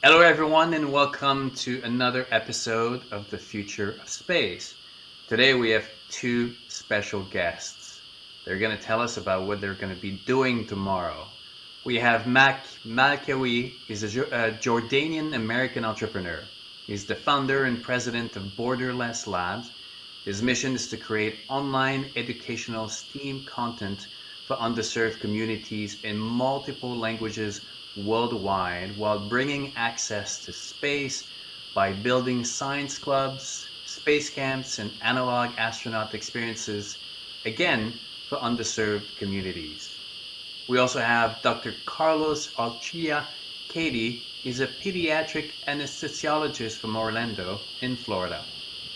Hello, everyone, and welcome to another episode of The Future of Space. Today, we have two special guests. They're going to tell us about what they're going to be doing tomorrow. We have Malkawi. He's a Jordanian American entrepreneur. He's the founder and president of Borderless Labs. His mission is to create online educational STEAM content for underserved communities in multiple languages worldwide while bringing access to space by building science clubs, space camps, and analog astronaut experiences, again, for underserved communities. We also have Dr. Carlos Archilla. Katie is a pediatric anesthesiologist from Orlando in Florida.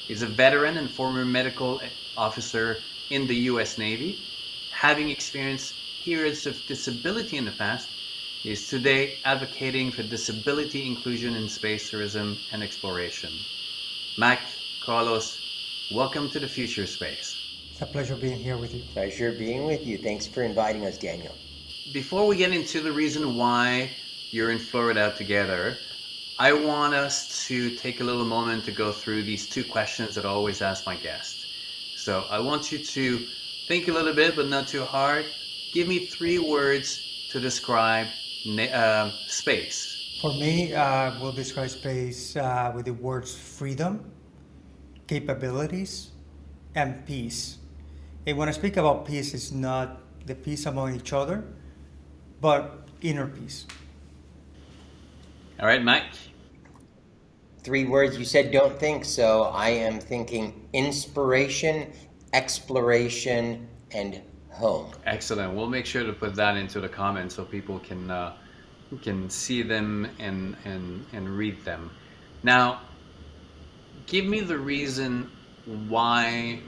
He's a veteran and former medical officer in the U.S. Navy. Having experienced periods of disability in the past, he is today advocating for disability inclusion in space tourism and exploration. Mac, Carlos, welcome to the future space. It's a pleasure being here with you. Pleasure being with you. Thanks for inviting us, Daniel. Before we get into the reason why you're in Florida together, I want us to take a little moment to go through these two questions that I always ask my guests. So I want you to think a little bit, but not too hard. Give me 3 words to describe space. For me, we'll describe space with the words freedom, capabilities, and peace. And when I speak about peace, it's not the peace among each other, but inner peace. All right, Mike. 3 words you said don't think, so I am thinking inspiration, exploration, and home. Excellent. We'll make sure to put that into the comments so people can see them and read them. Now, give me the reason why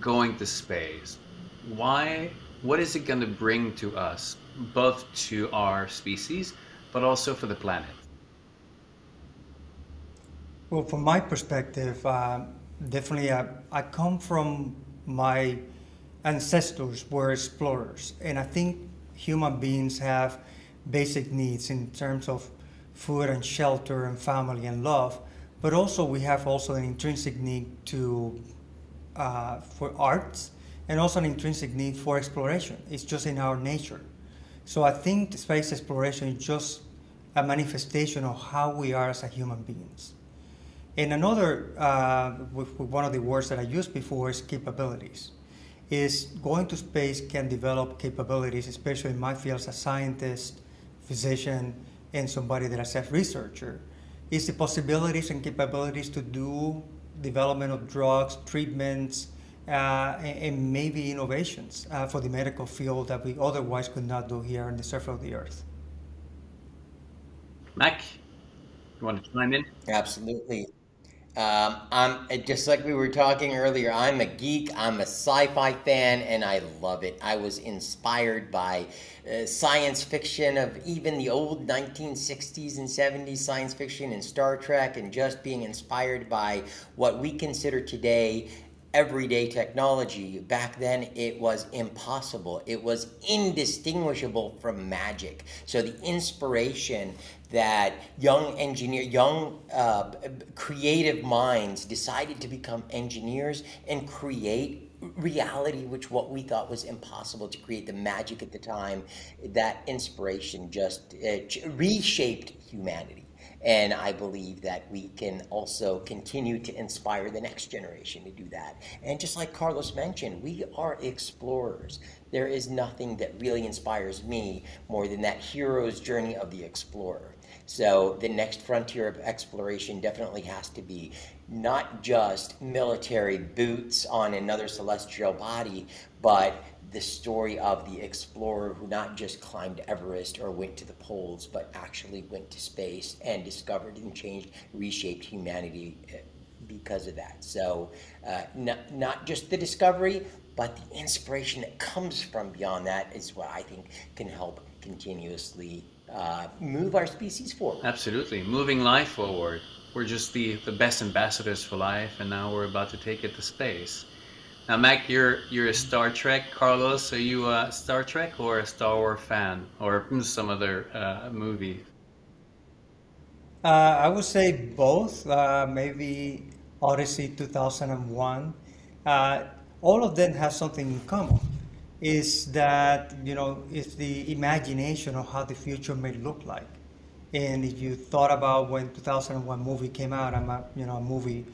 going to space. Why? What is it going to bring to us, both to our species, but also for the planet? Well, from my perspective, definitely I come from my ancestors were explorers, and I think human beings have basic needs in terms of food and shelter and family and love, but also we have also an intrinsic need to for arts and also an intrinsic need for exploration. It's just in our nature. So I think space exploration is just a manifestation of how we are as a human beings. And another, with one of the words that I used before is capabilities. Is going to space can develop capabilities, especially in my field as a scientist, physician, and somebody that is a researcher, is the possibilities and capabilities to do development of drugs, treatments, and maybe innovations for the medical field that we otherwise could not do here on the surface of the earth. Mac, you want to chime in? Absolutely. I'm just like we were talking earlier. I'm a geek. I'm a sci-fi fan, and I love it. I was inspired by science fiction of even the old 1960s and 70s science fiction and Star Trek, and just being inspired by what we consider today everyday technology. Back then, it was impossible. It was indistinguishable from magic. So the inspiration that young creative minds decided to become engineers and create reality, which what we thought was impossible to create, the magic at the time, that inspiration just reshaped humanity. And I believe that we can also continue to inspire the next generation to do that. And just like Carlos mentioned, we are explorers. There is nothing that really inspires me more than that hero's journey of the explorer. So the next frontier of exploration definitely has to be not just military boots on another celestial body, but the story of the explorer who not just climbed Everest or went to the poles, but actually went to space and discovered and changed, reshaped humanity because of that. So not just the discovery, but the inspiration that comes from beyond that is what I think can help continuously move our species forward. Absolutely. Moving life forward. We're just the best ambassadors for life, and now we're about to take it to space. Now, Mac, you're a Star Trek. Carlos, are you a Star Trek or a Star Wars fan, or some other movie? I would say both. Maybe Odyssey 2001. Uh, all of them have something in common. Is that it's the imagination of how the future may look like. And if you thought about when 2001 movie came out, I'm a movie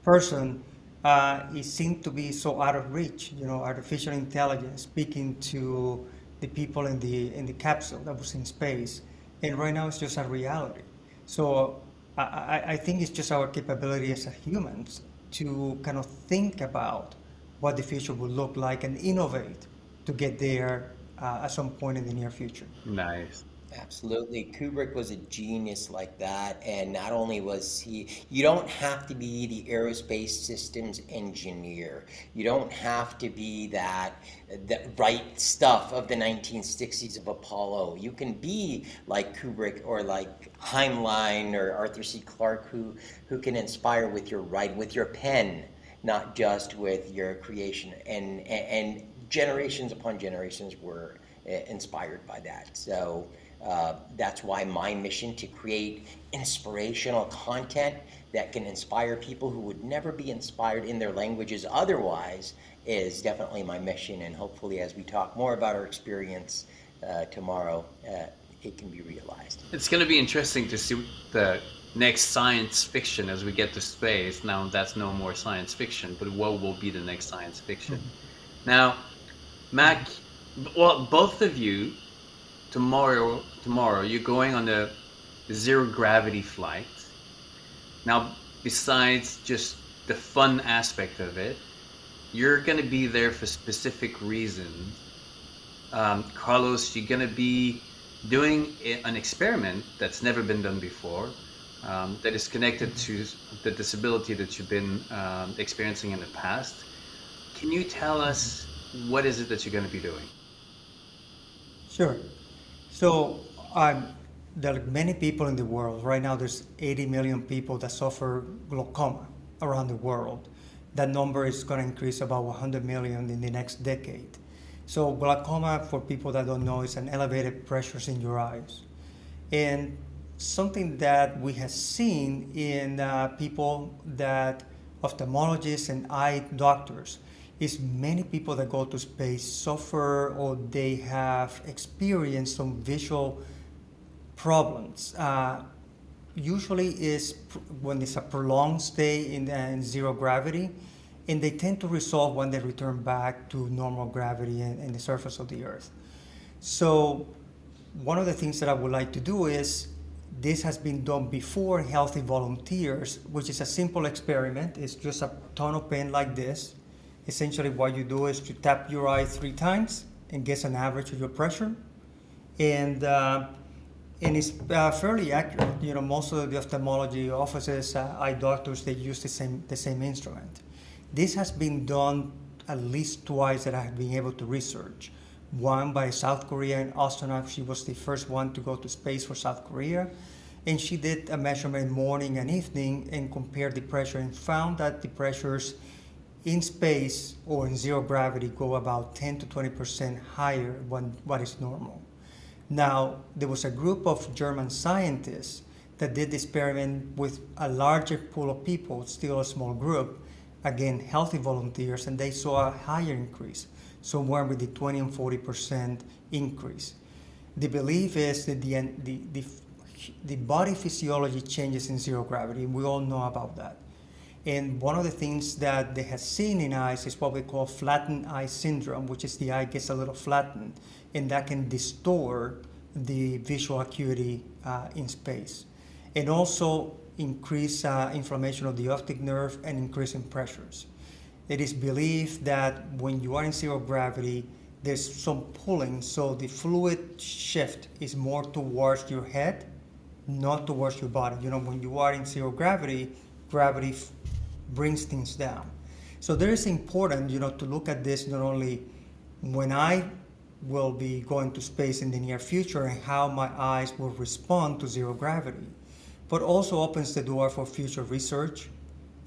person. It seemed to be so out of reach. Artificial intelligence speaking to the people in the capsule that was in space, and right now it's just a reality. So I think it's just our capability as humans to kind of think about what the future will look like and innovate to get there at some point in the near future. Nice. Absolutely. Kubrick was a genius like that. And not only was he, you don't have to be the aerospace systems engineer. You don't have to be that right stuff of the 1960s of Apollo. You can be like Kubrick or like Heinlein or Arthur C. Clarke who can inspire with your writing, with your pen, not just with your creation. And generations upon generations were inspired by that. So that's why my mission to create inspirational content that can inspire people who would never be inspired in their languages otherwise is definitely my mission. And hopefully, as we talk more about our experience tomorrow, it can be realized. It's going to be interesting to see the next science fiction as we get to space. Now, that's no more science fiction, but what will be the next science fiction? Now, Mac, well, both of you, tomorrow, you're going on a zero gravity flight. Now, besides just the fun aspect of it, you're going to be there for specific reasons. Carlos, you're going to be doing an experiment that's never been done before, that is connected to the disability that you've been experiencing in the past. Can you tell us what is it that you're going to be doing? Sure. So there are many people in the world. Right now, there's 80 million people that suffer glaucoma around the world. That number is going to increase about 100 million in the next decade. So glaucoma, for people that don't know, is an elevated pressures in your eyes. And something that we have seen in people that ophthalmologists and eye doctors is many people that go to space suffer or they have experienced some visual problems. Usually is when it's a prolonged stay in zero gravity, and they tend to resolve when they return back to normal gravity and the surface of the earth. So one of the things that I would like to do is this has been done before in healthy volunteers, which is a simple experiment. It's just a ton of pen like this. Essentially, what you do is to tap your eye 3 times and get an average of your pressure, and it's fairly accurate. Most of the ophthalmology offices, eye doctors, they use the same instrument. This has been done at least twice that I have been able to research. One by a South Korean astronaut. She was the first one to go to space for South Korea. And she did a measurement morning and evening and compared the pressure and found that the pressures in space or in zero gravity go about 10 to 20% higher than what is normal. Now, there was a group of German scientists that did the experiment with a larger pool of people, still a small group, again, healthy volunteers, and they saw a higher increase, somewhere with the 20 and 40% increase. The belief is that the body physiology changes in zero gravity, and we all know about that. And one of the things that they have seen in eyes is what we call flattened eye syndrome, which is the eye gets a little flattened, and that can distort the visual acuity in space. And also increase inflammation of the optic nerve and increase in pressures. It is believed that when you are in zero gravity, there's some pulling, so the fluid shift is more towards your head, not towards your body. When you are in zero gravity, gravity brings things down. So there is important, to look at this not only when I will be going to space in the near future and how my eyes will respond to zero gravity, but also opens the door for future research,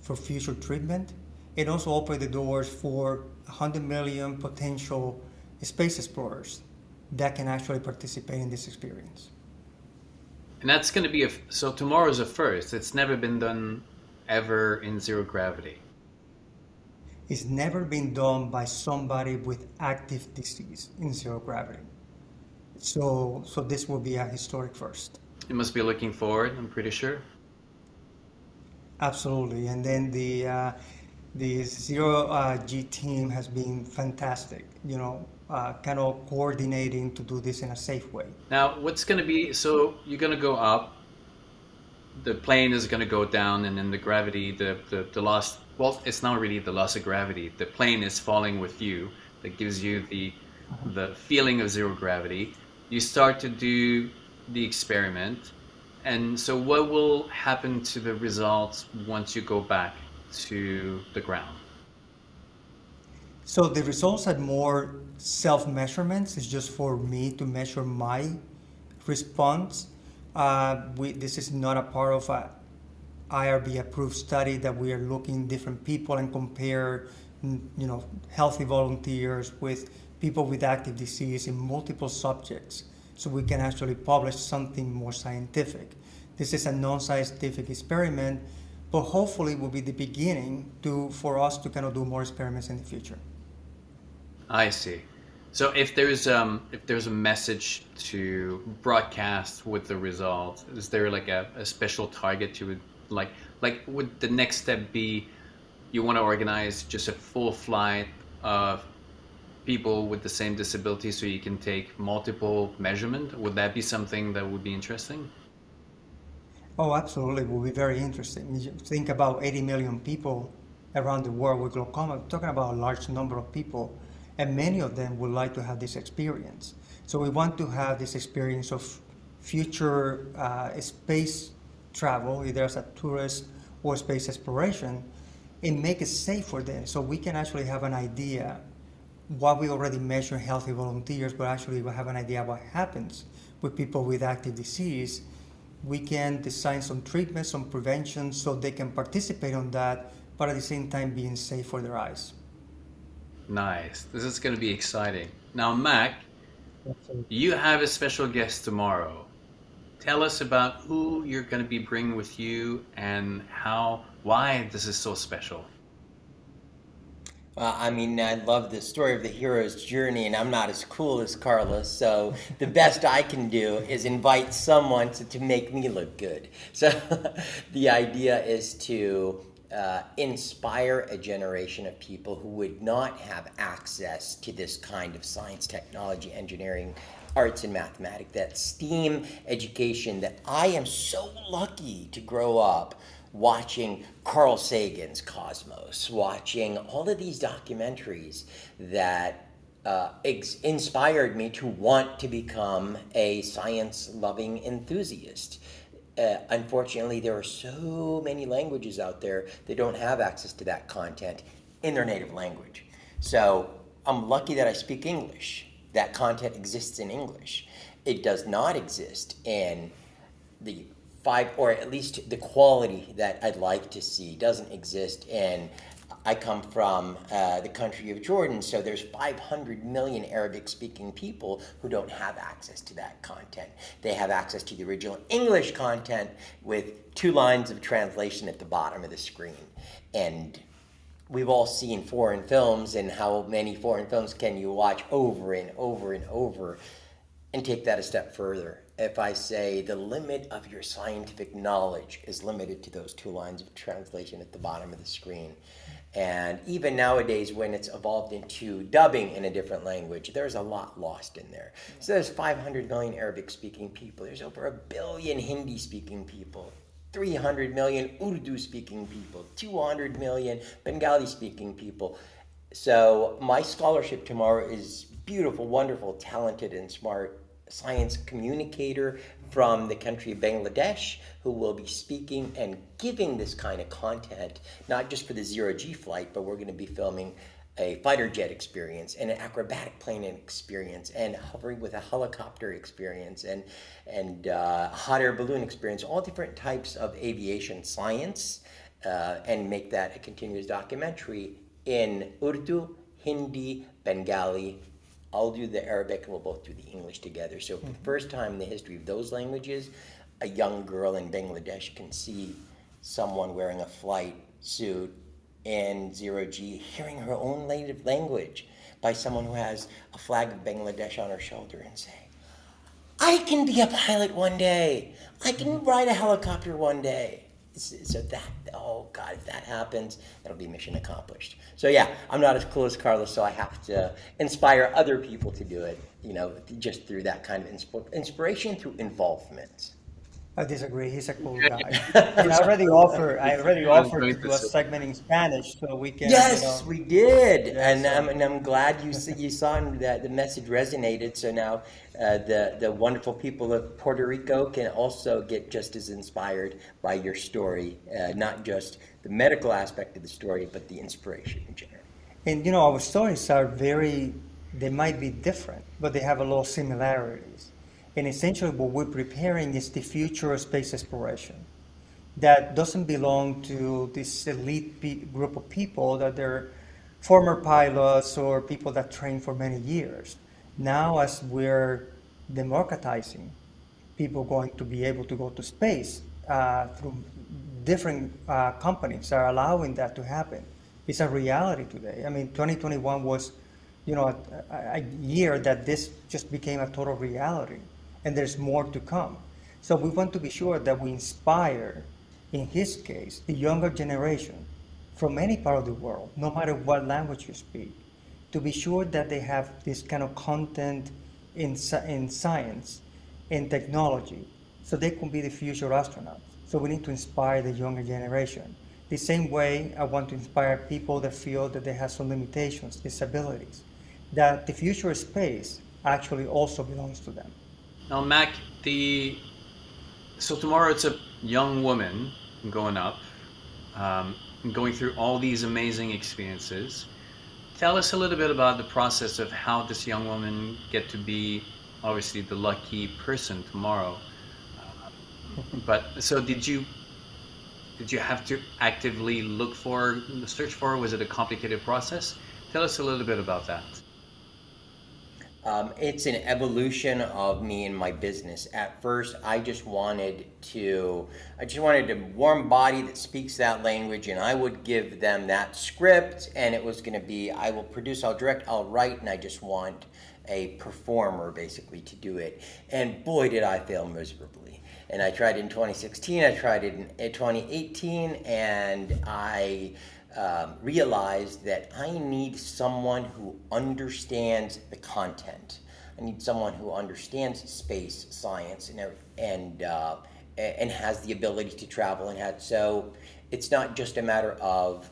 for future treatment. It also opens the doors for 100 million potential space explorers that can actually participate in this experience. And that's going to be so tomorrow's a first. It's never been done ever in zero gravity. It's never been done by somebody with active disease in zero gravity. So this will be a historic first. You must be looking forward, I'm pretty sure. Absolutely. And then the zero G team has been fantastic. Kind of coordinating to do this in a safe way. Now, what's going to be, so you're going to go up, the plane is going to go down, and then the gravity, the loss, well, it's not really the loss of gravity. The plane is falling with you. That gives you the feeling of zero gravity. You start to do the experiment. And so what will happen to the results once you go back to the ground? So the results are more self-measurements. It's just for me to measure my response. This is not a part of a IRB approved study that we are looking different people and compare, healthy volunteers with people with active disease in multiple subjects, so we can actually publish something more scientific. This is a non-scientific experiment, but hopefully will be the beginning for us to kind of do more experiments in the future. I see. So if there's a message to broadcast with the results, is there like a special target you would like would the next step be you want to organize just a full flight of people with the same disability so you can take multiple measurement? Would that be something that would be interesting? Oh, absolutely. It will be very interesting. You think about 80 million people around the world with glaucoma. We're talking about a large number of people, and many of them would like to have this experience. So we want to have this experience of future space travel, either as a tourist or space exploration, and make it safe for them so we can actually have an idea what we already measure in healthy volunteers, but actually we have an idea what happens with people with active disease. We can design some treatments, some prevention, so they can participate on that, but at the same time being safe for their eyes. Nice. This is going to be exciting. Now, Mac, you have a special guest tomorrow. Tell us about who you're going to be bringing with you and why this is so special. I love the story of the hero's journey, and I'm not as cool as Carlos, so the best I can do is invite someone to make me look good. So the idea is to inspire a generation of people who would not have access to this kind of science, technology, engineering, arts, and mathematics, that STEAM education that I am so lucky to grow up watching Carl Sagan's Cosmos, watching all of these documentaries that inspired me to want to become a science-loving enthusiast. Unfortunately, there are so many languages out there that don't have access to that content in their native language. So I'm lucky that I speak English. That content exists in English. It does not exist in the or at least the quality that I'd like to see doesn't exist in. I come from the country of Jordan, so there's 500 million Arabic-speaking people who don't have access to that content. They have access to the original English content with 2 lines of translation at the bottom of the screen. And we've all seen foreign films, and how many foreign films can you watch over and over and over? And take that a step further. If I say the limit of your scientific knowledge is limited to those 2 lines of translation at the bottom of the screen, and even nowadays when it's evolved into dubbing in a different language, there's a lot lost in there. So there's 500 million Arabic-speaking people. There's over 1 billion Hindi-speaking people. 300 million Urdu-speaking people. 200 million Bengali-speaking people. So my scholarship tomorrow is beautiful, wonderful, talented, and smart science communicator from the country of Bangladesh who will be speaking and giving this kind of content, not just for the zero-G flight, but we're going to be filming a fighter jet experience and an acrobatic plane experience and hovering with a helicopter experience and hot air balloon experience, all different types of aviation science, and make that a continuous documentary in Urdu, Hindi, Bengali. I'll do the Arabic and we'll both do the English together. So for the first time in the history of those languages, a young girl in Bangladesh can see someone wearing a flight suit in zero G, hearing her own native language by someone who has a flag of Bangladesh on her shoulder and say, I can be a pilot one day. I can ride a helicopter one day. So that, oh God, if that happens, that'll be mission accomplished. So yeah, I'm not as cool as Carlos, so I have to inspire other people to do it, just through that kind of inspiration through involvement. I disagree. He's a cool Okay. guy. And I already offered to Going do to a say- segment in Spanish so we can, Yes, we did, Yeah, and I'm glad you saw that the message resonated. So now the wonderful people of Puerto Rico can also get just as inspired by your story, not just the medical aspect of the story, but the inspiration in general. And our stories are they might be different, but they have a lot of similarities. And essentially, what we're preparing is the future of space exploration that doesn't belong to this elite group of people that they're former pilots or people that trained for many years. Now, as we're democratizing people going to be able to go to space through different companies are allowing that to happen. It's a reality today. I mean, 2021 was, a year that this just became a total reality, and there's more to come. So we want to be sure that we inspire, in his case, the younger generation from any part of the world, no matter what language you speak, to be sure that they have this kind of content in science and technology so they can be the future astronauts. So we need to inspire the younger generation. The same way I want to inspire people that feel that they have some limitations, disabilities, that the future of space actually also belongs to them. Now, Mac, so tomorrow it's a young woman going up, going through all these amazing experiences. Tell us a little bit about the process of how this young woman get to be obviously the lucky person tomorrow. But so did you have to actively search for? Was it a complicated process? Tell us a little bit about that. It's an evolution of me and my business. At first, I just wanted a warm body that speaks that language, and I would give them that script, and it was going to be, I will produce, I'll direct, I'll write, and I just want a performer basically to do it. And boy, did I fail miserably. And I tried it in 2016, I tried it in 2018, and I realized that I need someone who understands the content. I need someone who understands space science and has the ability to travel so it's not just a matter of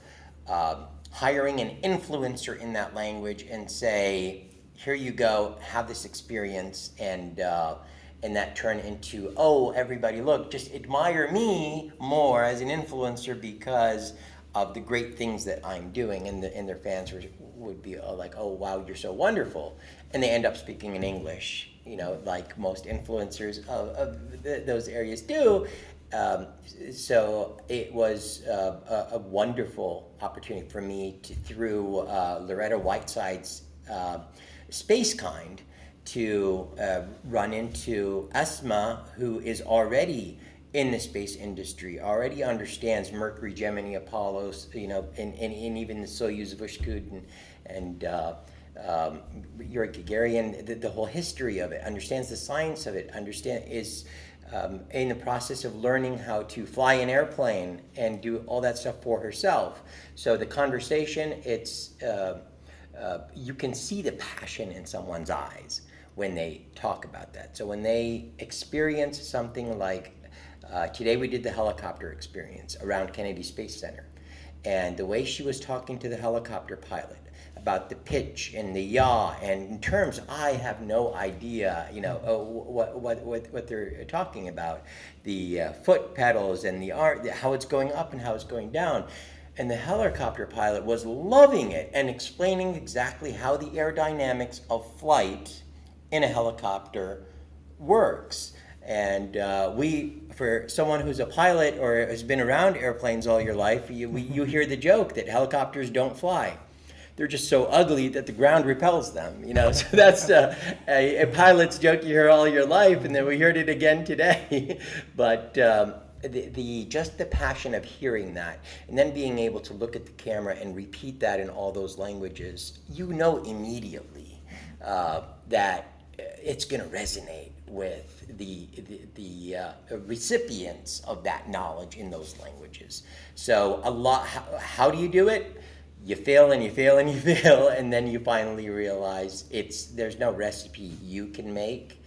hiring an influencer in that language and say, here you go, have this experience, and that turn into, oh, everybody look, just admire me more as an influencer because of the great things that I'm doing, and their fans would be like, oh wow, you're so wonderful, and they end up speaking in English, like most influencers of those areas do. So it was a wonderful opportunity for me through Loretta Whiteside's Space Kind, to run into Esma, who is already in the space industry, already understands Mercury, Gemini, Apollos, and even the Soyuz, Vushkud, and Yuri Gagarin, the whole history of it, understands the science of it, is in the process of learning how to fly an airplane and do all that stuff for herself. So the conversation, you can see the passion in someone's eyes when they talk about that. So when they experience something like, today we did the helicopter experience around Kennedy Space Center, and the way she was talking to the helicopter pilot about the pitch and the yaw, and in terms I have no idea, what they're talking about, the foot pedals and how it's going up and how it's going down. And the helicopter pilot was loving it and explaining exactly how the aerodynamics of flight in a helicopter works. And for someone who's a pilot or has been around airplanes all your life, you hear the joke that helicopters don't fly. they're just so ugly that the ground repels them. So that's a pilot's joke you hear all your life, and then we heard it again today. But the just the passion of hearing that, and then being able to look at the camera and repeat that in all those languages, immediately that it's going to resonate with the recipients of that knowledge in those languages. So how do you do it? You fail and you fail and you fail, and then you finally realize there's no recipe you can make.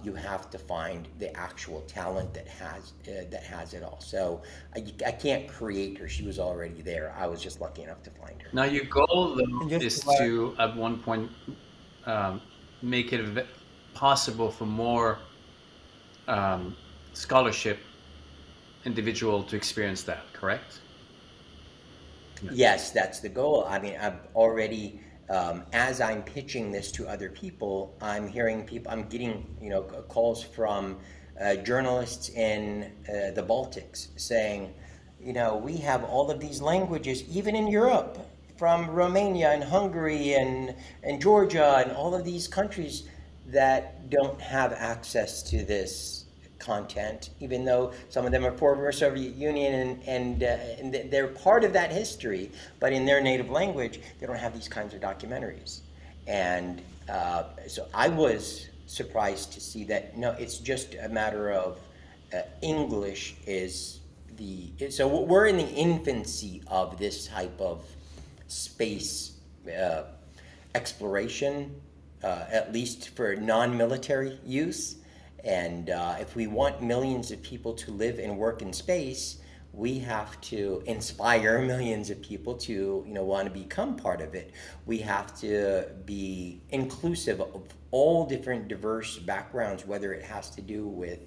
You have to find the actual talent that has it all. So I can't create her; she was already there. I was just lucky enough to find her. Now, your goal though And just is to add, to at one point make it possible for more scholarship individual to experience that, correct? Yes, that's the goal. I mean, I've already, as I'm pitching this to other people, I'm getting, calls from journalists in the Baltics saying, we have all of these languages, even in Europe, from Romania and Hungary and Georgia and all of these countries that don't have access to this content, even though some of them are former Soviet Union and they're part of that history, but in their native language, they don't have these kinds of documentaries. And so I was surprised to see that, no, it's just a matter of English so we're in the infancy of this type of space exploration, at least for non-military use. And if we want millions of people to live and work in space, we have to inspire millions of people to want to become part of it. We have to be inclusive of all different diverse backgrounds, whether it has to do with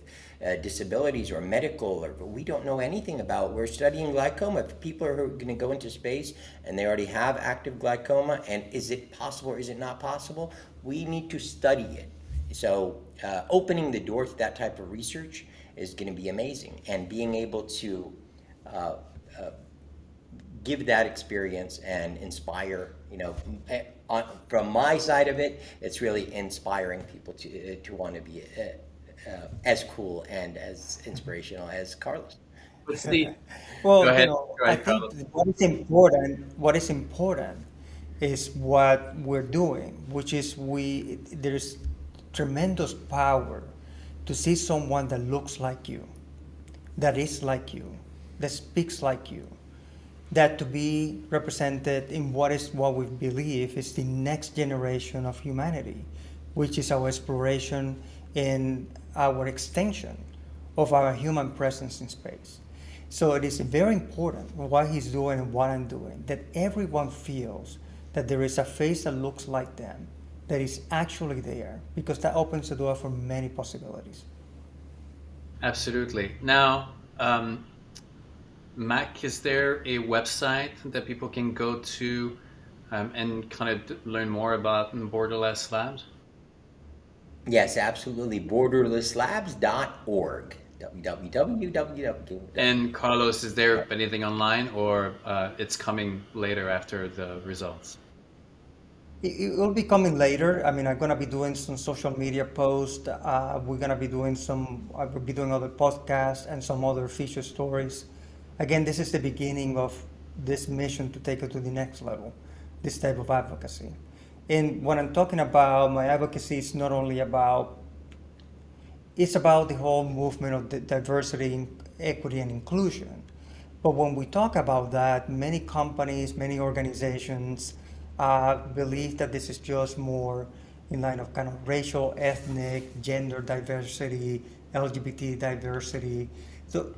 disabilities or medical, or we don't know anything about. We're studying glaucoma. If people are going to go into space and they already have active glaucoma, and is it possible or is it not possible? We need to study it. So opening the door to that type of research is going to be amazing, and being able to give that experience and inspire, from my side of it, it's really inspiring people to want to be as cool and as inspirational as Carlos. What's the well, Go ahead. Go I ahead, think Carlos. what is important is what we're doing, which is there's tremendous power to see someone that looks like you, that is like you, that speaks like you, that to be represented in what we believe is the next generation of humanity, which is our exploration and our extension of our human presence in space. So it is very important what he's doing and what I'm doing, that everyone feels that there is a face that looks like them, that is actually there, because that opens the door for many possibilities. Absolutely. Now, Mac, is there a website that people can go to and kind of learn more about Borderless Labs? Yes, absolutely. Borderlesslabs.org. www. And Carlos, is there anything online, or it's coming later after the results? It will be coming later. I mean, I'm gonna be doing some social media posts. We're gonna be doing I will be doing other podcasts and some other feature stories. Again, this is the beginning of this mission to take it to the next level, this type of advocacy. And when I'm talking about my advocacy, it's about the whole movement of the diversity, equity, and inclusion. But when we talk about that, many companies, many organizations believe that this is just more in line of kind of racial, ethnic, gender diversity, LGBT diversity. So,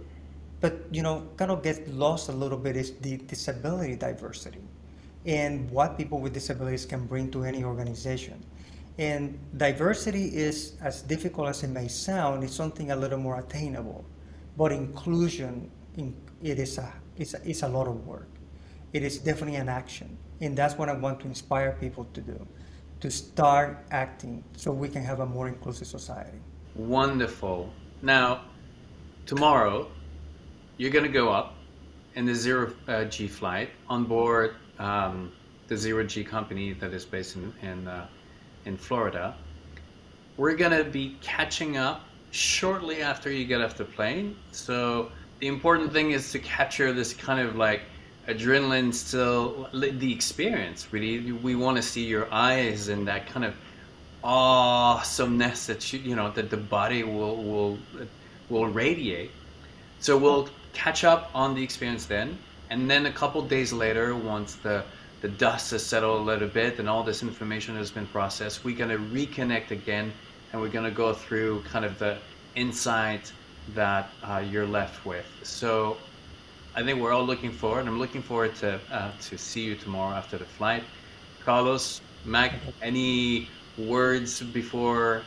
but kind of get lost a little bit is the disability diversity and what people with disabilities can bring to any organization. And diversity is, as difficult as it may sound, it's something a little more attainable. But inclusion, it is a lot of work. It is definitely an action. And that's what I want to inspire people to do, to start acting so we can have a more inclusive society. Wonderful. Now, tomorrow, you're going to go up in the zero G flight on board the Zero-G company that is based in Florida. We're gonna be catching up shortly after you get off the plane. So the important thing is to capture this kind of like adrenaline, still the experience. Really, we want to see your eyes and that kind of awesomeness that that the body will radiate. So we'll catch up on the experience then, and then a couple days later, once the dust has settled a little bit and all this information has been processed, we're gonna reconnect again, and we're gonna go through kind of the insight that you're left with. So I think we're all looking forward. I'm looking forward to see you tomorrow after the flight. Carlos, Mac, any words before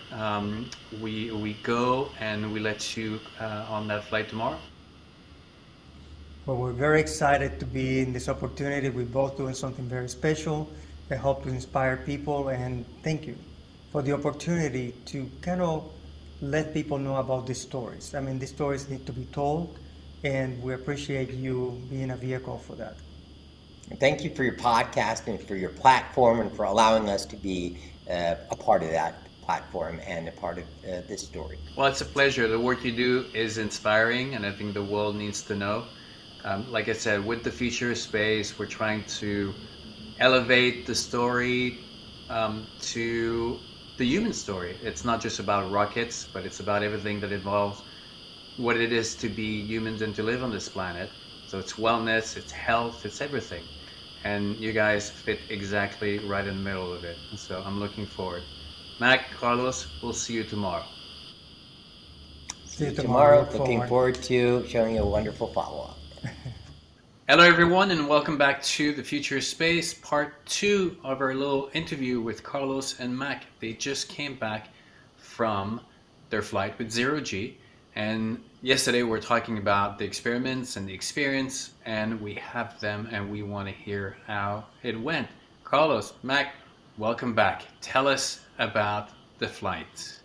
we go and we let you on that flight tomorrow? Well, we're very excited to be in this opportunity. We're both doing something very special that hope to inspire people, and thank you for the opportunity to kind of let people know about these stories. I mean, these stories need to be told, and we appreciate you being a vehicle for that. Thank you for your podcast and for your platform and for allowing us to be a part of that platform and a part of this story. Well, it's a pleasure. The work you do is inspiring, and I think the world needs to know. Like I said, with the future of space, we're trying to elevate the story to the human story. It's not just about rockets, but it's about everything that involves what it is to be humans and to live on this planet. So it's wellness, it's health, it's everything. And you guys fit exactly right in the middle of it. So I'm looking forward. Mac, Carlos, we'll see you tomorrow. See you Tomorrow, Look looking forward to showing you a wonderful follow-up. Hello, everyone, and welcome back to The Future of Space, part 2 of our little interview with Carlos and Mac. They just came back from their flight with Zero-G, and yesterday we were talking about the experiments and the experience, and we have them, and we want to hear how it went. Carlos, Mac, welcome back. Tell us about the flight.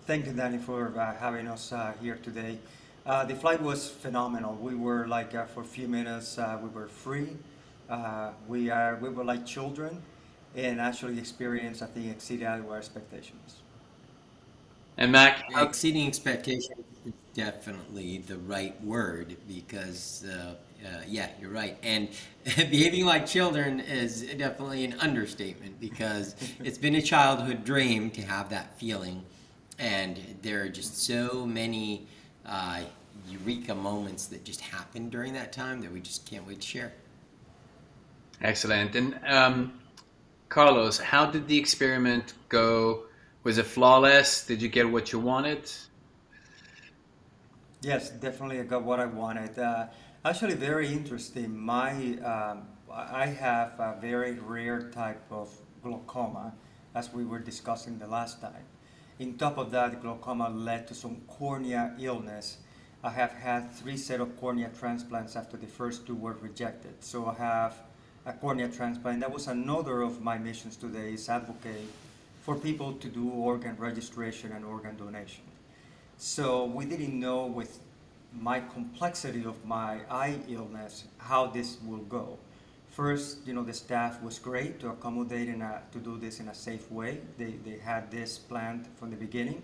Thank you, Danny, for having us here today. The flight was phenomenal. We were like for a few minutes, we were free. We were like children, and actually experience, I think, exceeded our expectations. And Mac, Exceeding expectations is definitely the right word because, yeah, you're right. And behaving like children is definitely an understatement because it's been a childhood dream to have that feeling. And there are just so many eureka moments that just happen during that time that we just can't wait to share. excellent. And Carlos, how did the experiment go? Was it flawless? Did you get what you wanted? Yes, definitely I got what I wanted. Actually, very interesting. I have a very rare type of glaucoma, as we were discussing the last time. In top of that, glaucoma led to some cornea illness. I have had 3 set of cornea transplants after the first 2 were rejected. So I have a cornea transplant. That was another of my missions today, is advocate for people to do organ registration and organ donation. So we didn't know, with my complexity of my eye illness, how this will go. First, the staff was great to accommodate to do this in a safe way. They had this planned from the beginning.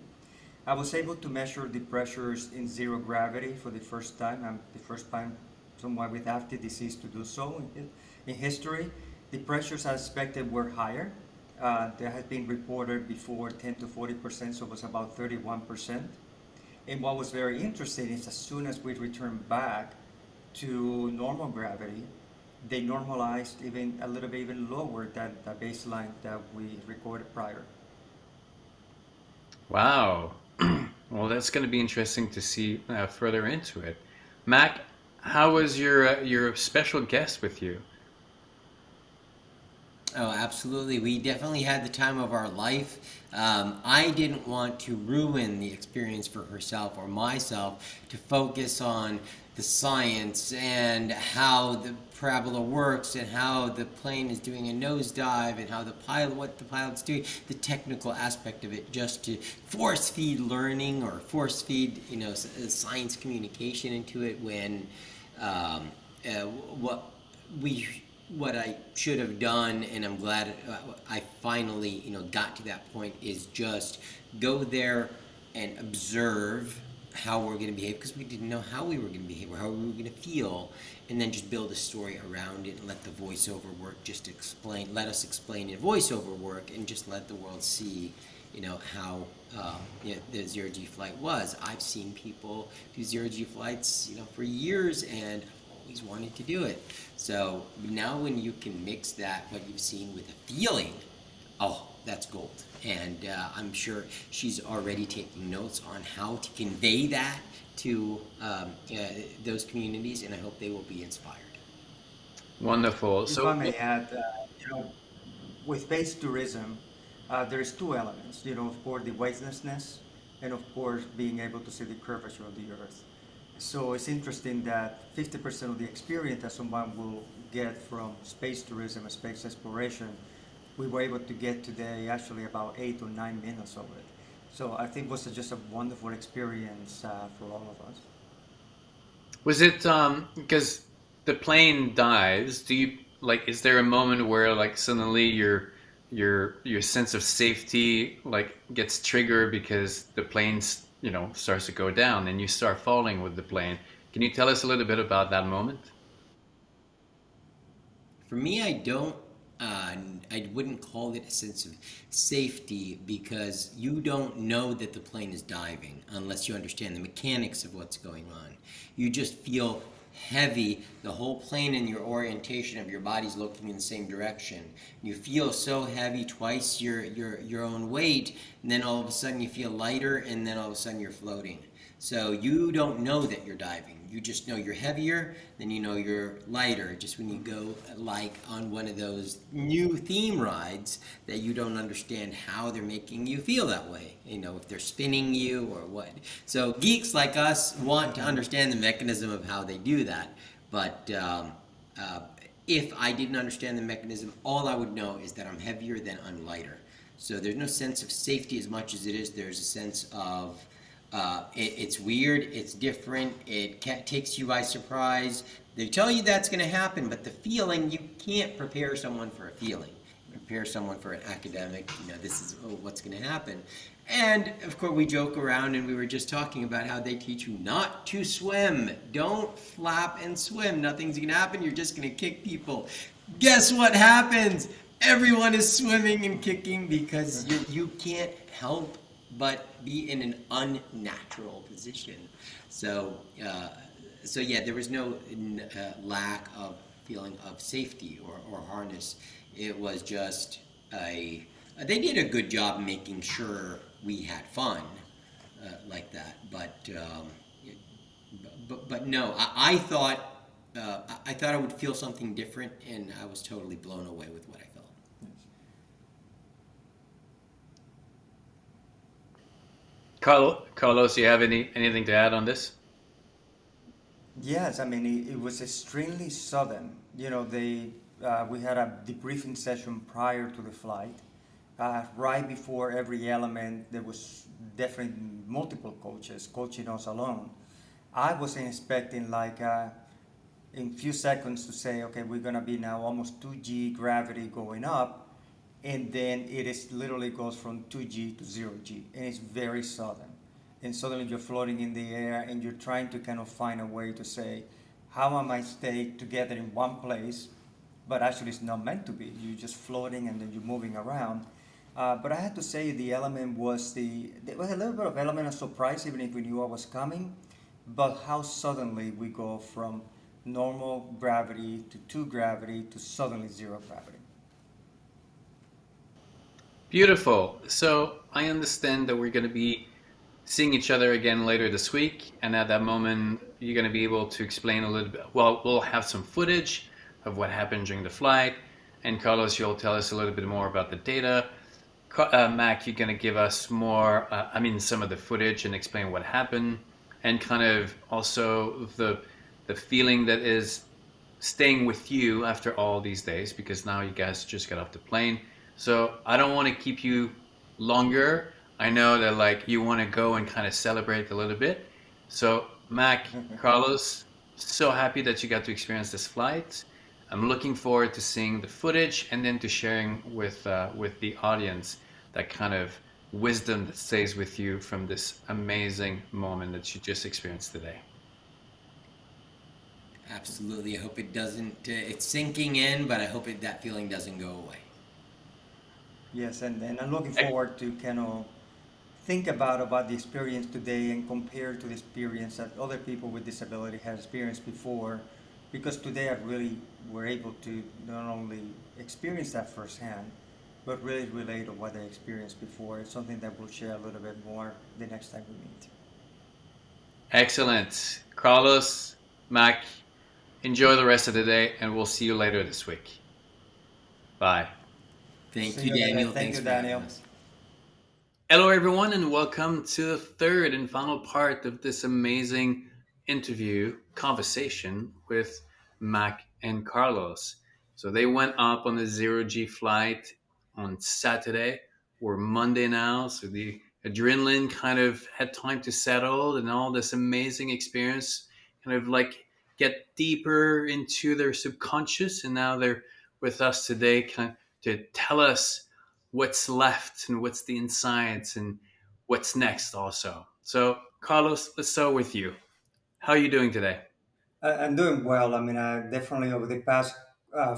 I was able to measure the pressures in zero gravity for the first time. I'm the first time someone with active disease to do so in history. The pressures I expected were higher. There had been reported before 10 to 40%, so it was about 31%. And what was very interesting is as soon as we returned back to normal gravity, they normalized even a little bit even lower than the baseline that we recorded prior. Wow. Well, that's going to be interesting to see further into it. Mac, how was your special guest with you? Oh, absolutely. We definitely had the time of our life. I didn't want to ruin the experience for herself or myself to focus on the science and how the parabola works and how the plane is doing a nosedive and how what the pilot's doing, the technical aspect of it, just to force feed learning or force feed, science communication into it when what we what I should have done, and I'm glad I finally got to that point, is just go there and observe how we're going to behave, because we didn't know how we were going to behave or how we were going to feel, and then just build a story around it and let the voiceover work just let us explain in voiceover work, and just let the world see how the zero G flight was. I've seen people do zero G flights for years, and always wanted to do it. So now when you can mix that, what you've seen, with a feeling, oh, that's gold. And I'm sure she's already taking notes on how to convey that to those communities, and I hope they will be inspired. Wonderful. If I So, may add, with space tourism, there's two elements. Of course, the weightlessness, and of course, being able to see the curvature of the Earth. So it's interesting that 50% of the experience that someone will get from space tourism and space exploration, we were able to get today actually about 8 or 9 minutes of it. So I think it was just a wonderful experience for all of us. was it because the plane dives? Do you like? Is there a moment where like suddenly your sense of safety like gets triggered because the plane's starts to go down and you start falling with the plane? Can you tell us a little bit about that moment? For me, I don't. I wouldn't call it a sense of safety, because you don't know that the plane is diving unless you understand the mechanics of what's going on. You just feel heavy. The whole plane and your orientation of your body's looking in the same direction. You feel so heavy, twice your own weight, and then all of a sudden you feel lighter, and then all of a sudden you're floating. So you don't know that you're diving. You just know you're heavier, then you know you're lighter. Just when you go like on one of those new theme rides that you don't understand how they're making you feel that way, if they're spinning you or what. So geeks like us want to understand the mechanism of how they do that. But uh, if I didn't understand the mechanism, all I would know is that I'm heavier, then I'm lighter. So there's no sense of safety as much as there's a sense of it's weird, it's different, it takes you by surprise. They tell you that's going to happen, but the feeling, you can't prepare someone for a feeling. You prepare someone for an academic, this is what's going to happen. And of course, we joke around, and we were just talking about how they teach you not to swim. Don't flap and swim. Nothing's going to happen. You're just going to kick people. Guess what happens? Everyone is swimming and kicking, because you can't help but be in an unnatural position. So, yeah, there was no lack of feeling of safety or harness. It was just they did a good job making sure we had fun like that. But no, I thought I would feel something different, and I was totally blown away with what I felt. Carlos, you have anything to add on this? Yes, I mean it was extremely sudden. We had a debriefing session prior to the flight. Right before every element, there was definitely multiple coaches coaching us along. I wasn't expecting like in few seconds to say, okay, we're gonna be now almost 2G gravity going up, and then it is literally goes from 2G to 0G, and it's very sudden. And suddenly you're floating in the air, and you're trying to kind of find a way to say, how am I stay together in one place? But actually, it's not meant to be. You're just floating, and then you're moving around. But I had to say the element was there was a little bit of element of surprise, even if we knew I was coming, but how suddenly we go from normal gravity to 2 gravity to suddenly 0 gravity. Beautiful. So I understand that we're going to be seeing each other again later this week, and at that moment, you're going to be able to explain a little bit. Well, we'll have some footage of what happened during the flight, and Carlos, you'll tell us a little bit more about the data. Mac, you're going to give us more, some of the footage and explain what happened, and kind of also the feeling that is staying with you after all these days, because now you guys just got off the plane. So I don't want to keep you longer. I know that like you want to go and kind of celebrate a little bit. So Mac, Carlos, so happy that you got to experience this flight. I'm looking forward to seeing the footage and then to sharing with the audience that kind of wisdom that stays with you from this amazing moment that you just experienced today. Absolutely. I hope it doesn't. It's sinking in, but I hope that feeling doesn't go away. Yes, and I'm looking forward to kind of think about the experience today and compare to the experience that other people with disability have experienced before, because today I really were able to not only experience that firsthand, but really relate to what they experienced before. It's something that we'll share a little bit more the next time we meet. Excellent. Carlos, Mac, enjoy the rest of the day and we'll see you later this week. Bye. Thank See you, you later. Daniel. Thank Thanks you, for having Daniel. us. Hello, everyone, and welcome to the third and final part of this amazing interview conversation with Mac and Carlos. So they went up on the zero G flight on Saturday. We're Monday now, so the adrenaline kind of had time to settle, and all this amazing experience kind of like get deeper into their subconscious, and now they're with us today, kind of to tell us what's left and what's the insights and what's next also. So Carlos, let's start with you. How are you doing today? I'm doing well. I mean, I definitely over the past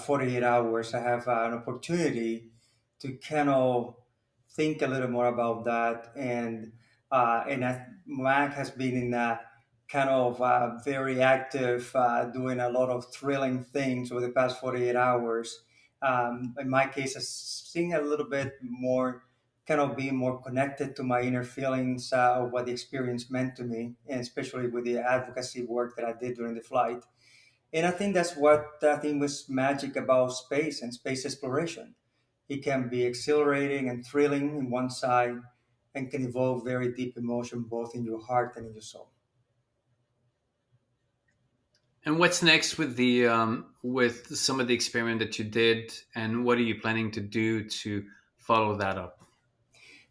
48 hours, I have an opportunity to kind of think a little more about that. Mac has been in a kind of very active, doing a lot of thrilling things over the past 48 hours. In my case, I'm seeing a little bit more, kind of being more connected to my inner feelings of what the experience meant to me, and especially with the advocacy work that I did during the flight. And I think that's what I think was magic about space and space exploration. It can be exhilarating and thrilling in one side, and can evoke very deep emotion both in your heart and in your soul. And what's next with the with some of the experiment that you did, and what are you planning to do to follow that up?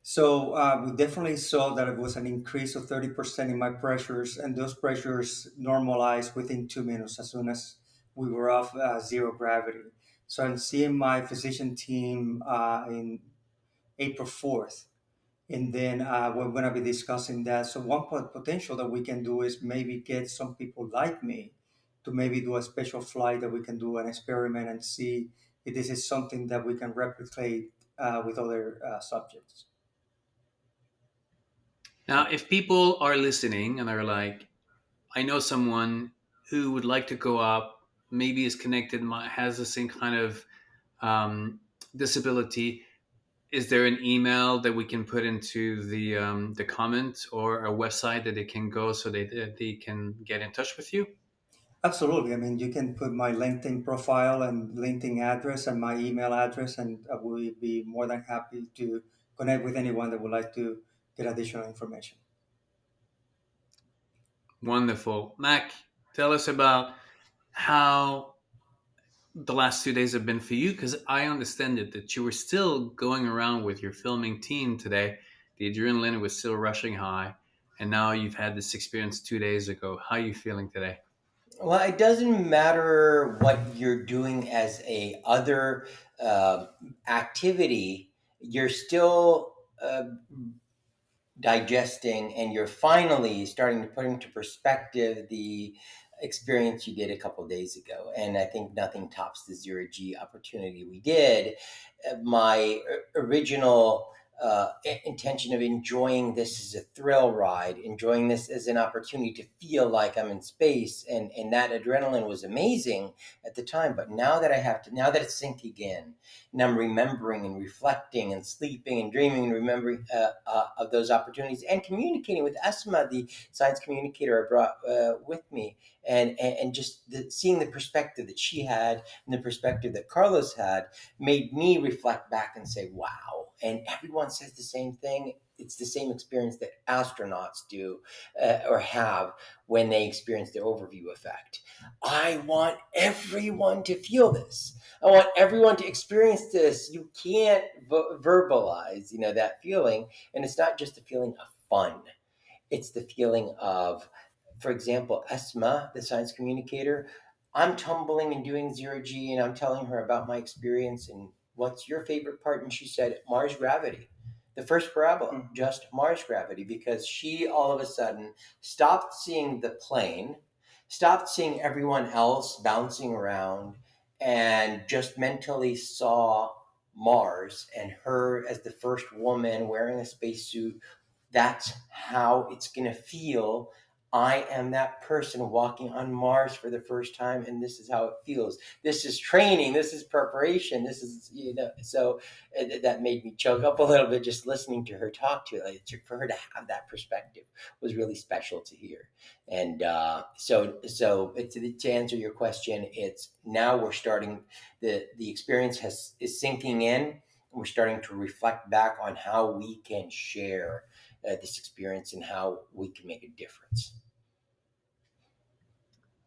So we definitely saw that it was an increase of 30% in my pressures, and those pressures normalized within 2 minutes as soon as we were off zero gravity. So I'm seeing my physician team in April 4th, and then we're going to be discussing that. So one potential that we can do is maybe get some people like me to maybe do a special flight that we can do an experiment and see if this is something that we can replicate with other subjects. Now, if people are listening and are like, I know someone who would like to go up, maybe is connected, has the same kind of um, disability, is there an email that we can put into the comment or a website that they can go so they can get in touch with you? Absolutely. I mean, you can put my LinkedIn profile and LinkedIn address and my email address, and I will be more than happy to connect with anyone that would like to get additional information. Wonderful. Mac, tell us about how the last 2 days have been for you, because I understand it that you were still going around with your filming team today. The adrenaline was still rushing high, and now you've had this experience 2 days ago. How are you feeling today? Well, it doesn't matter what you're doing as a other uh, activity. You're still digesting, and you're finally starting to put into perspective the experience you did a couple of days ago. And I think nothing tops the zero G opportunity we did. My original intention of enjoying this as a thrill ride, enjoying this as an opportunity to feel like I'm in space, and that adrenaline was amazing at the time. But now that now that it's sinking in, and I'm remembering and reflecting and sleeping and dreaming and remembering of those opportunities, and communicating with Esma, the science communicator I brought with me, and just seeing the perspective that she had and the perspective that Carlos had made me reflect back and say, wow. And everyone says the same thing. It's the same experience that astronauts do or have when they experience the overview effect. I want everyone to feel this. I want everyone to experience this. You can't verbalize, that feeling. And it's not just a feeling of fun. It's the feeling of, for example, Esma, the science communicator. I'm tumbling and doing zero G, and I'm telling her about my experience and what's your favorite part. And she said, Mars gravity. The first parabola, just Mars gravity, because she all of a sudden stopped seeing the plane, stopped seeing everyone else bouncing around, and just mentally saw Mars and her as the first woman wearing a spacesuit. That's how it's going to feel. I am that person walking on Mars for the first time, and this is how it feels. This is training. This is preparation. This is, so that made me choke up a little bit just listening to her talk to it. Like, for her to have that perspective was really special to hear. And to answer your question, it's now we're starting, the experience is sinking in. We're starting to reflect back on how we can share this experience and how we can make a difference.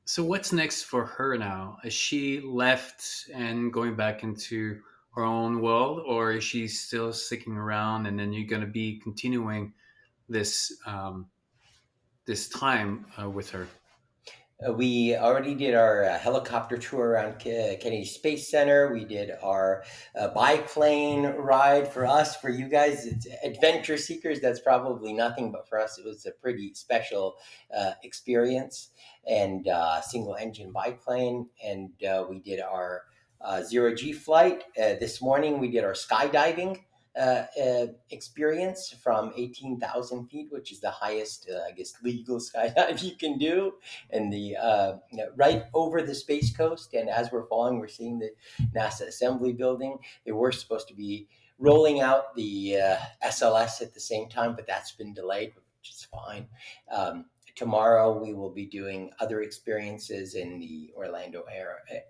So what's next for her now? Is she left and going back into her own world, or is she still sticking around? And then you're going to be continuing this this time with her. We already did our helicopter tour around Kennedy Space Center. We did our biplane ride. For us, for you guys, it's adventure seekers. That's probably nothing, but for us, it was a pretty special experience. And single engine biplane. And we did our zero G flight. This morning, we did our skydiving experience from 18,000 feet, which is the highest, I guess, legal skydive you can do, and the right over the Space Coast. And as we're falling, we're seeing the NASA Assembly Building. They were supposed to be rolling out the SLS at the same time, but that's been delayed, which is fine. Tomorrow, we will be doing other experiences in the Orlando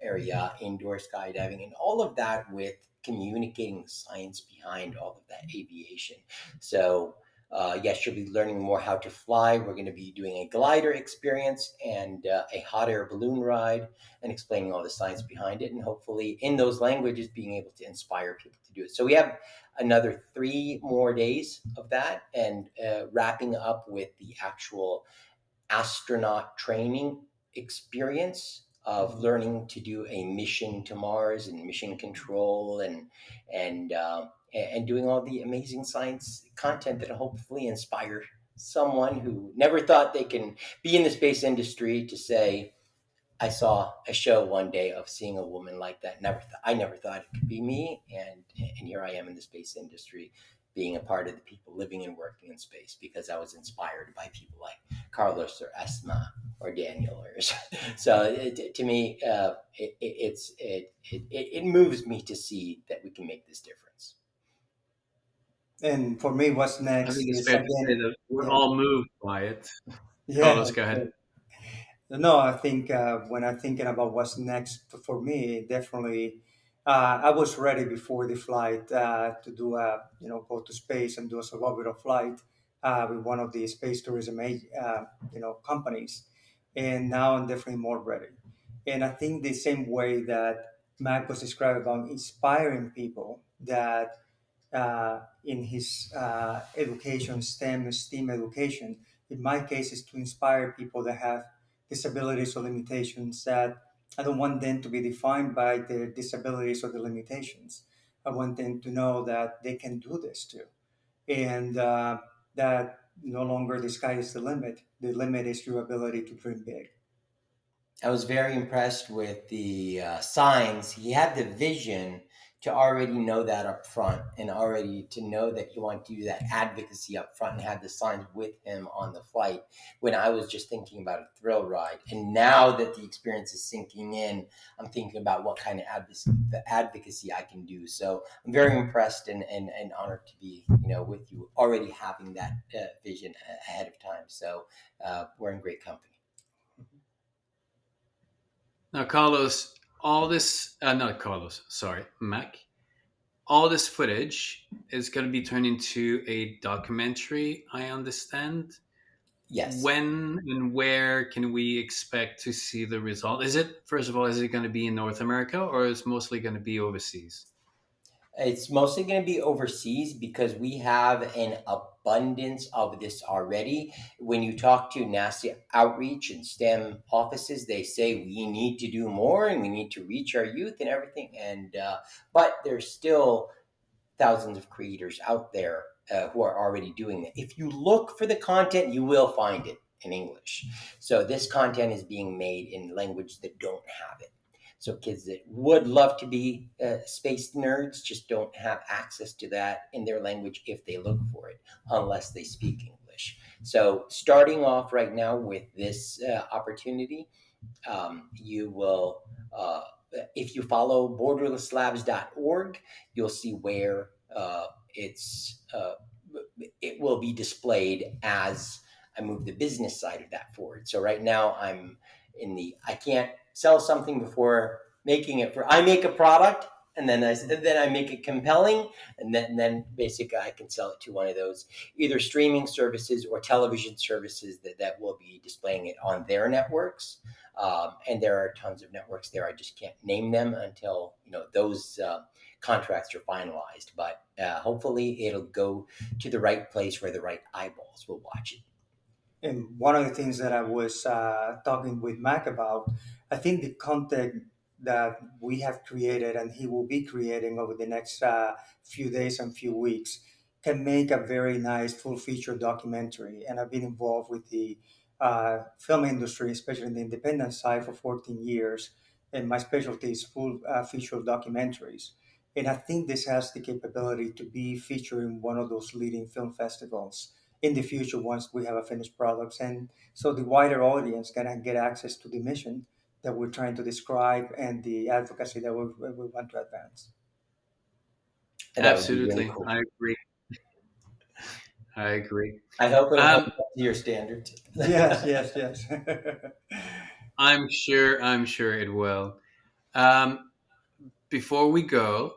area, indoor skydiving, and all of that with communicating the science behind all of that aviation. So, yes, you'll be learning more how to fly. We're going to be doing a glider experience and a hot air balloon ride, and explaining all the science behind it. And hopefully, in those languages, being able to inspire people to do it. So, we have another 3 more days of that, and wrapping up with the actual astronaut training experience of learning to do a mission to Mars and mission control, and doing all the amazing science content that hopefully inspire someone who never thought they can be in the space industry to say, I saw a show one day of seeing a woman like that. I never thought it could be me, and here I am in the space industry, being a part of the people living and working in space because I was inspired by people like Carlos or Esma or Daniel. Or so to me, it moves me to see that we can make this difference. And for me, what's I next think it's is fair to say again, that we're yeah, all moved by it. yeah. Carlos, go ahead. No, I think when I'm thinking about what's next for me, definitely, I was ready before the flight to do go to space and do a suborbital flight with one of the space tourism companies, and now I'm definitely more ready. And I think the same way that Mac was describing about inspiring people that in his education, STEM education. In my case, is to inspire people that have disabilities or limitations that I don't want them to be defined by their disabilities or the limitations. I want them to know that they can do this too. And that no longer the sky is the limit. The limit is your ability to dream big. I was very impressed with the signs. He had the vision to already know that up front, and already to know that he wanted to do that advocacy up front, and had the signs with him on the flight when I was just thinking about a thrill ride. And now that the experience is sinking in, I'm thinking about what kind of advocacy I can do. So I'm very impressed and honored to be with you, already having that vision ahead of time. So we're in great company. Now, Carlos, all this, not Carlos, sorry, Mac, all this footage is going to be turned into a documentary, I understand. Yes. When and where can we expect to see the result? Is it, first of all, is it going to be in North America, or is it mostly going to be overseas? It's mostly going to be overseas because we have an abundance of this already. When you talk to NASA outreach and STEM offices, they say we need to do more and we need to reach our youth and everything. And but there's still thousands of creators out there who are already doing that. If you look for the content, you will find it in English. So this content is being made in language that don't have it. So kids that would love to be space nerds just don't have access to that in their language if they look for it, unless they speak English. So starting off right now with this opportunity, you will, if you follow borderlesslabs.org, you'll see where it will be displayed as I move the business side of that forward. So right now I'm I can't sell something before making it I make a product and then I make it compelling, and then basically I can sell it to one of those either streaming services or television services that will be displaying it on their networks. And there are tons of networks there. I just can't name them until those contracts are finalized. But hopefully, it'll go to the right place where the right eyeballs will watch it. And one of the things that I was talking with Mac about, I think the content that we have created and he will be creating over the next few days and few weeks can make a very nice full feature documentary. And I've been involved with the film industry, especially in the independent side, for 14 years. And my specialty is full feature documentaries. And I think this has the capability to be featured in one of those leading film festivals in the future once we have a finished products, and so the wider audience can get access to the mission that we're trying to describe and the advocacy that we want to advance. And that would be really Absolutely, cool. I agree. I agree. I hope it'll Um, hold up to your standards. Yes, yes, yes. I'm sure. I'm sure it will. Um, Before we go,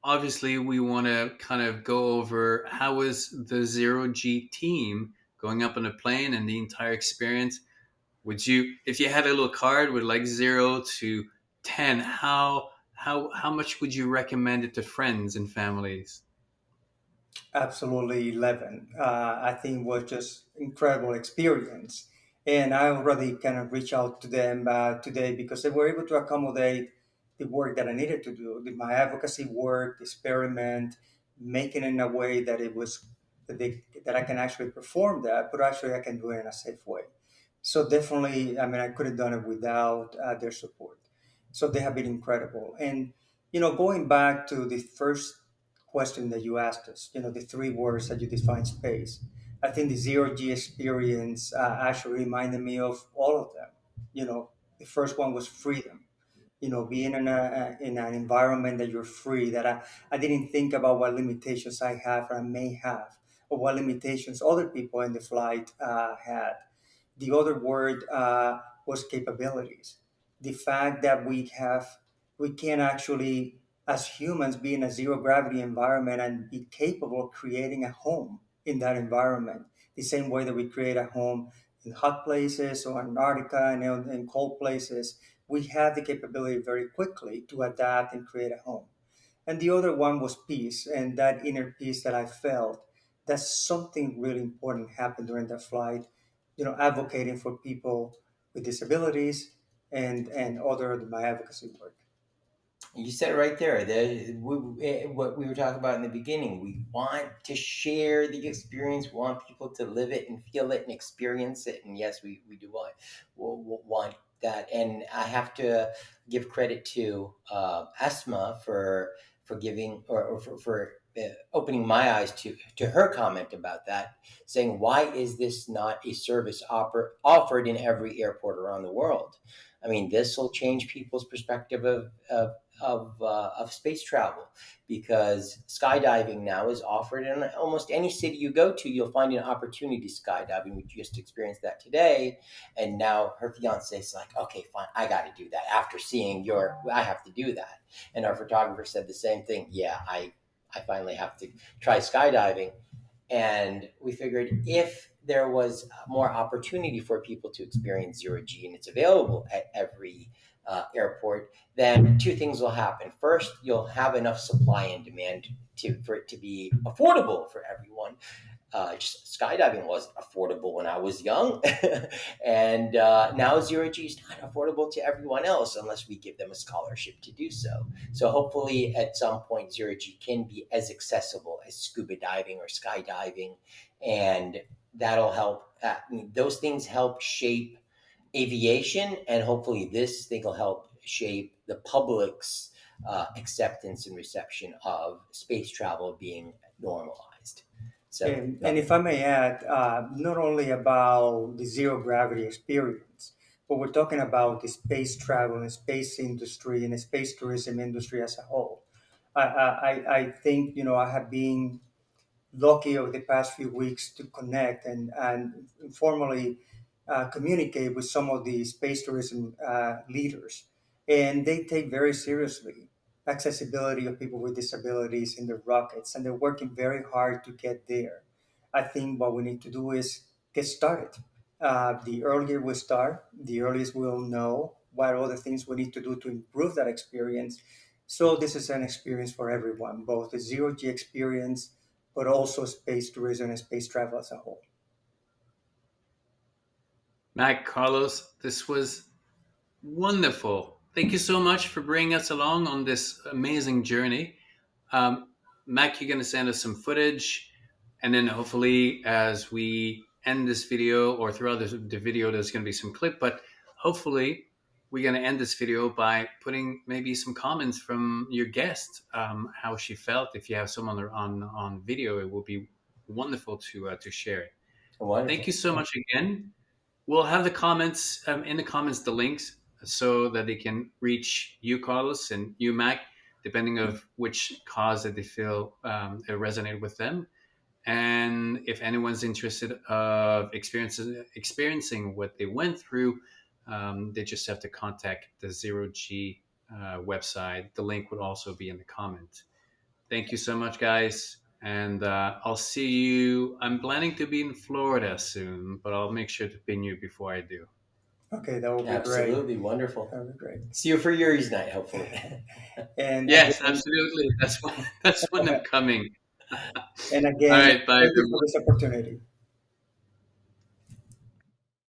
obviously we want to kind of go over how was the zero G team going up on a plane and the entire experience. Would you, if you had a little card with like 0 to 10, how much would you recommend it to friends and families? Absolutely 11. I think was just incredible experience. And I already kind of reached out to them today because they were able to accommodate the work that I needed to do, my advocacy work, experiment, making it in a way that it was that I can actually perform that, but actually I can do it in a safe way. So definitely, I mean, I could have done it without their support. So they have been incredible. And going back to the first question that you asked us, the three words that you define space. I think the zero G experience actually reminded me of all of them. The first one was freedom. Being in an environment that you're free, that I didn't think about what limitations I have or I may have, or what limitations other people in the flight had. The other word was capabilities. The fact that we can actually, as humans, be in a zero gravity environment and be capable of creating a home in that environment, the same way that we create a home in hot places or Antarctica and in cold places. We have the capability very quickly to adapt and create a home. And the other one was peace, and that inner peace that I felt. That's something really important happened during that flight. Advocating for people with disabilities and other of my advocacy work. You said it right there. What we were talking about in the beginning. We want to share the experience. We want people to live it and feel it and experience it. And yes, we do want that. And I have to give credit to Asma for giving or for opening my eyes to her comment about that, saying why is this not a service offered in every airport around the world? I mean, this will change people's perspective of space travel, because skydiving now is offered in almost any city you go to. You'll find an opportunity skydiving. We just experienced that today, and now her fiance is like, okay, fine, I got to do that. After seeing I have to do that. And our photographer said the same thing. Yeah, I finally have to try skydiving. And we figured if there was more opportunity for people to experience zero G, and it's available at every airport, then two things will happen. First, you'll have enough supply and demand for it to be affordable for everyone. Just skydiving wasn't affordable when I was young, and now zero G is not affordable to everyone else unless we give them a scholarship to do so. So hopefully, at some point, zero G can be as accessible as scuba diving or skydiving, and that'll help. Those things help shape aviation, and hopefully, this thing will help shape the public's acceptance and reception of space travel being normalized. So, And if I may add, not only about the zero gravity experience, but we're talking about the space travel and space industry and the space tourism industry as a whole. I think, I have been lucky over the past few weeks to connect and informally communicate with some of the space tourism leaders. And they take very seriously accessibility of people with disabilities in the rockets, and they're working very hard to get there. I think what we need to do is get started. The earlier we start, the earliest we'll know what other things we need to do to improve that experience. So this is an experience for everyone, both the zero G experience, but also space tourism and space travel as a whole. Mac Carlos, this was wonderful. Thank you so much for bringing us along on this amazing journey. Mac, you're going to send us some footage, and then hopefully, as we end this video or throughout the video, there's going to be some clip. But hopefully, we're going to end this video by putting maybe some comments from your guest, how she felt. If you have someone on video, it would be wonderful to share it. wonderful. Thank you so much again. We'll have the comments in the comments, the links, so that they can reach you, Carlos, and you, Mac, depending of which cause that they feel it resonated with them. And if anyone's interested of experiencing what they went through, they just have to contact the Zero G website. The link would also be in the comment. Thank you so much, guys. And I'll see you. I'm planning to be in Florida soon, but I'll make sure to pin you before I do. Okay, that would be great. Absolutely wonderful. That would be great. See you for Yuri's night, hopefully. And Yes, again, absolutely. That's when I'm coming. and again, All right, bye, thank you everyone. for this opportunity.